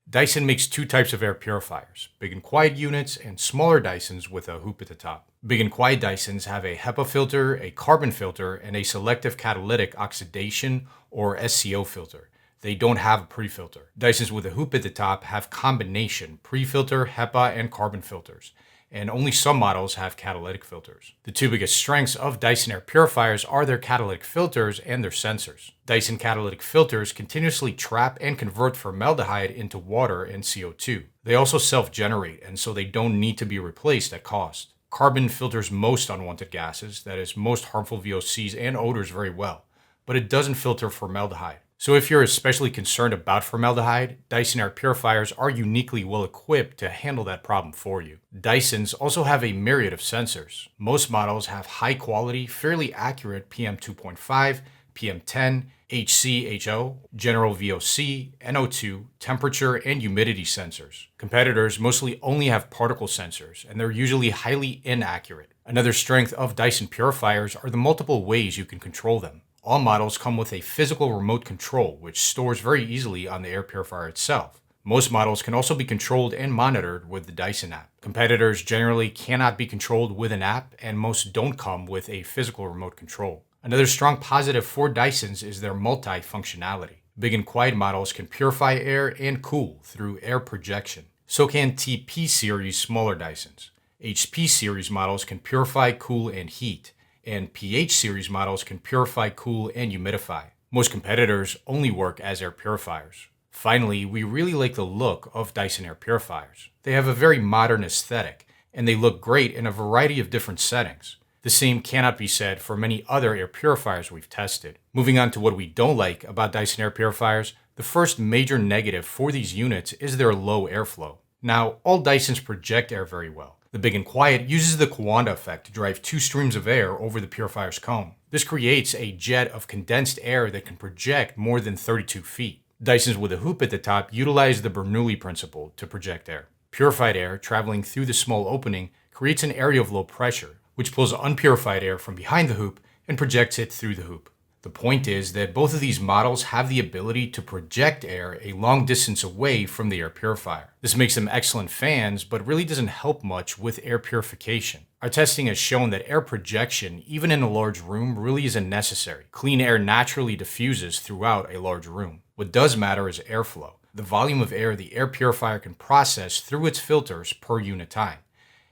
Dyson makes two types of air purifiers, Big and Quiet units and smaller Dysons with a hoop at the top. Big and Quiet Dysons have a HEPA filter, a carbon filter, and a selective catalytic oxidation or SCO filter. They don't have a pre-filter. Dysons with a hoop at the top have combination pre-filter, HEPA, and carbon filters, and only some models have catalytic filters. The two biggest strengths of Dyson air purifiers are their catalytic filters and their sensors. Dyson catalytic filters continuously trap and convert formaldehyde into water and CO2. They also self-generate, and so they don't need to be replaced at cost. Carbon filters most unwanted gases, that is, most harmful VOCs and odors very well, but it doesn't filter formaldehyde. So if you're especially concerned about formaldehyde, Dyson air purifiers are uniquely well equipped to handle that problem for you. Dysons also have a myriad of sensors. Most models have high quality, fairly accurate PM2.5, PM10, HC, HO, general VOC, NO2, temperature, and humidity sensors. Competitors mostly only have particle sensors, and they're usually highly inaccurate. Another strength of Dyson purifiers are the multiple ways you can control them. All models come with a physical remote control, which stores very easily on the air purifier itself. Most models can also be controlled and monitored with the Dyson app. Competitors generally cannot be controlled with an app, and most don't come with a physical remote control. Another strong positive for Dysons is their multi-functionality. Big and Quiet models can purify air and cool through air projection. So can TP series smaller Dysons. HP series models can purify, cool, and heat, and PH series models can purify, cool, and humidify. Most competitors only work as air purifiers. Finally, we really like the look of Dyson air purifiers. They have a very modern aesthetic, and they look great in a variety of different settings. The same cannot be said for many other air purifiers we've tested. Moving on to what we don't like about Dyson air purifiers, the first major negative for these units is their low airflow. Now, all Dysons project air very well. The Big and Quiet uses the Coanda effect to drive two streams of air over the purifier's cone. This creates a jet of condensed air that can project more than 32 feet. Dysons with a hoop at the top utilize the Bernoulli principle to project air. Purified air traveling through the small opening creates an area of low pressure, which pulls unpurified air from behind the hoop and projects it through the hoop. The point is that both of these models have the ability to project air a long distance away from the air purifier. This makes them excellent fans, but really doesn't help much with air purification. Our testing has shown that air projection, even in a large room, really isn't necessary. Clean air naturally diffuses throughout a large room. What does matter is airflow, the volume of air the air purifier can process through its filters per unit time.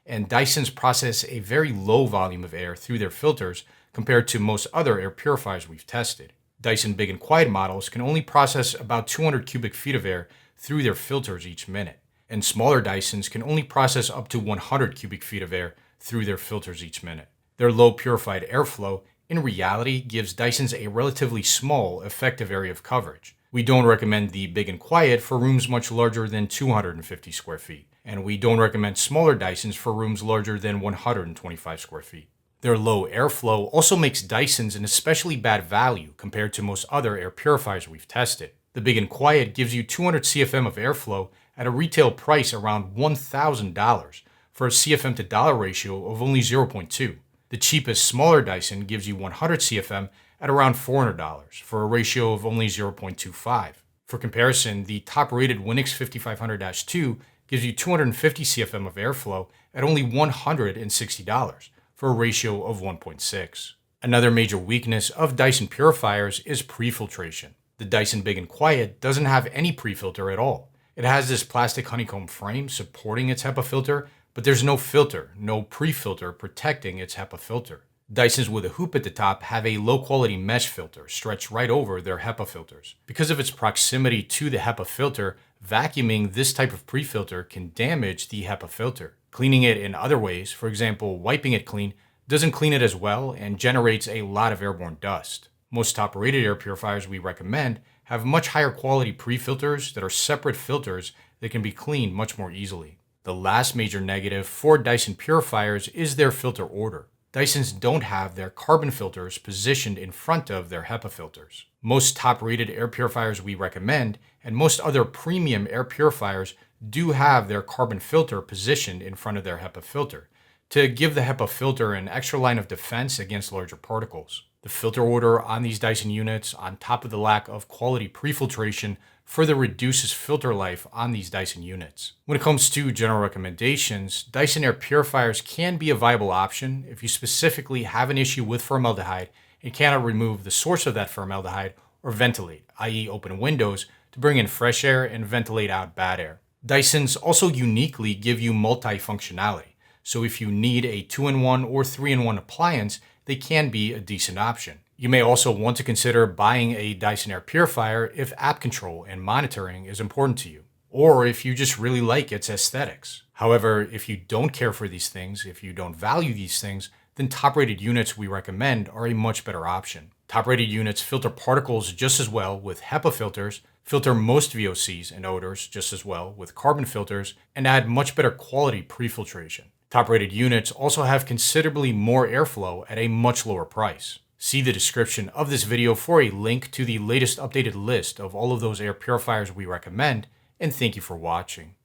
And Dysons process a very low volume of air through their filters compared to most other air purifiers we've tested. Dyson Big and Quiet models can only process about 200 cubic feet of air through their filters each minute, and smaller Dysons can only process up to 100 cubic feet of air through their filters each minute. Their low purified airflow, in reality, gives Dysons a relatively small effective area of coverage. We don't recommend the Big and Quiet for rooms much larger than 250 square feet, and we don't recommend smaller Dysons for rooms larger than 125 square feet. Their low airflow also makes Dysons an especially bad value compared to most other air purifiers we've tested. The Big and Quiet gives you 200 CFM of airflow at a retail price around $1,000 for a CFM to dollar ratio of only 0.2. The cheapest smaller Dyson gives you 100 CFM at around $400 for a ratio of only 0.25. For comparison, the top-rated Winix 5500-2 gives you 250 CFM of airflow at only $160 for a ratio of 1.6. Another major weakness of Dyson purifiers is pre-filtration. The Dyson Big and Quiet doesn't have any pre-filter at all. It has this plastic honeycomb frame supporting its HEPA filter, but there's no filter, no pre-filter protecting its HEPA filter. Dysons with a hoop at the top have a low-quality mesh filter stretched right over their HEPA filters. Because of its proximity to the HEPA filter, vacuuming this type of pre-filter can damage the HEPA filter. Cleaning it in other ways, for example, wiping it clean, doesn't clean it as well and generates a lot of airborne dust. Most top-rated air purifiers we recommend have much higher quality pre-filters that are separate filters that can be cleaned much more easily. The last major negative for Dyson purifiers is their filter order. Dysons don't have their carbon filters positioned in front of their HEPA filters. Most top-rated air purifiers we recommend, and most other premium air purifiers, do have their carbon filter positioned in front of their HEPA filter to give the HEPA filter an extra line of defense against larger particles. The filter order on these Dyson units, on top of the lack of quality pre-filtration, further reduces filter life on these Dyson units. When it comes to general recommendations, Dyson air purifiers can be a viable option if you specifically have an issue with formaldehyde and cannot remove the source of that formaldehyde or ventilate, i.e. open windows to bring in fresh air and ventilate out bad air. Dysons also uniquely give you multifunctionality, so if you need a 2-in-1 or 3-in-1 appliance, they can be a decent option. You may also want to consider buying a Dyson air purifier if app control and monitoring is important to you, or if you just really like its aesthetics. However, if you don't care for these things, if you don't value these things, then top-rated units we recommend are a much better option. Top-rated units filter particles just as well with HEPA filters, filter most VOCs and odors just as well with carbon filters, and add much better quality pre-filtration. Top-rated units also have considerably more airflow at a much lower price. See the description of this video for a link to the latest updated list of all of those air purifiers we recommend, and thank you for watching.